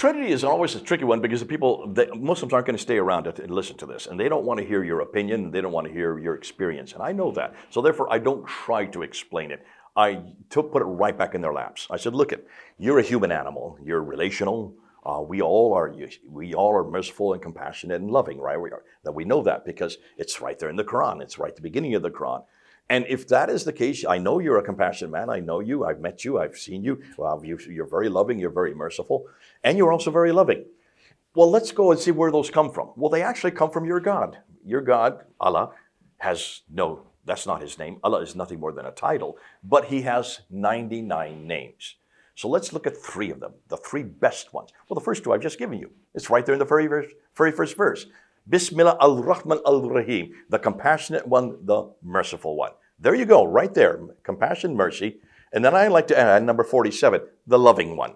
Trinity is always a tricky one because the people, Muslims aren't going to stay around and listen to this, and they don't want to hear your opinion, and they don't want to hear your experience, and I know that. So therefore, I don't try to explain it. I put it right back in their laps. I said, look, you're a human animal. You're relational. We all are merciful and compassionate and loving, right? We know that because it's right there in the Qur'an. It's right at the beginning of the Qur'an. And if that is the case, I know you're a compassionate man. I know you. I've met you. I've seen you. Well, you're very loving. You're very merciful. And you're also very loving. Well, let's go and see where those come from. Well, they actually come from your God. Your God, Allah, that's not his name. Allah is nothing more than a title. But he has 99 names. So let's look at 3 of them, the 3 best ones. Well, the first 2 I've just given you. It's right there in the very first verse. Bismillah al-Rahman al-Rahim, the compassionate one, the merciful one. There you go, right there, compassion, mercy. And then I like to add number 47, the loving one.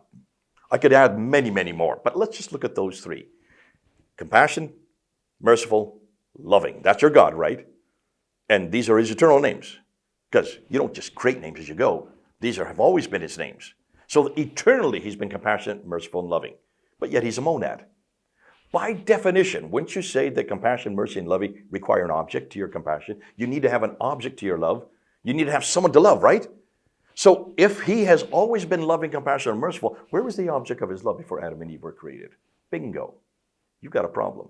I could add many, many more, but let's just look at those 3. Compassion, merciful, loving. That's your God, right? And these are his eternal names, because you don't just create names as you go. These have always been his names. So eternally he's been compassionate, merciful, and loving. But yet he's a monad. By definition, wouldn't you say that compassion, mercy, and loving require an object to your compassion? You need to have an object to your love. You need to have someone to love, right? So if he has always been loving, compassionate, and merciful, where was the object of his love before Adam and Eve were created? Bingo. You've got a problem.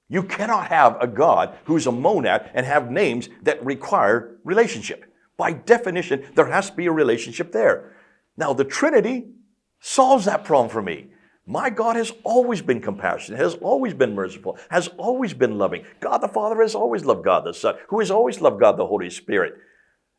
You cannot have a God who's a monad and have names that require relationship. By definition, there has to be a relationship there. Now, the Trinity solves that problem for me. My God has always been compassionate, has always been merciful, has always been loving. God the Father has always loved God the Son, who has always loved God the Holy Spirit.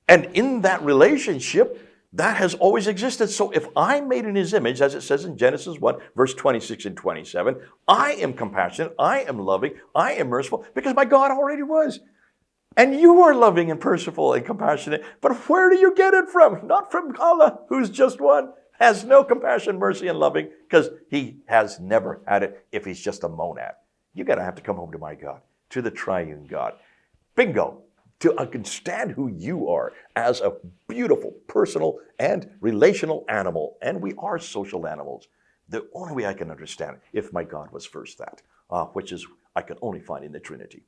And in that relationship, that has always existed. So if I'm made in his image, as it says in Genesis 1, verse 26 and 27, I am compassionate, I am loving, I am merciful, because my God already was. And you are loving and merciful and compassionate. But where do you get it from? Not from Allah, who's just one, has no compassion, mercy, and loving, because he has never had it if he's just a monad. You're going to have to come home to my God, to the triune God. Bingo. To understand who you are as a beautiful, personal, and relational animal. And we are social animals. The only way I can understand it, if my God was first that, which is I can only find in the Trinity.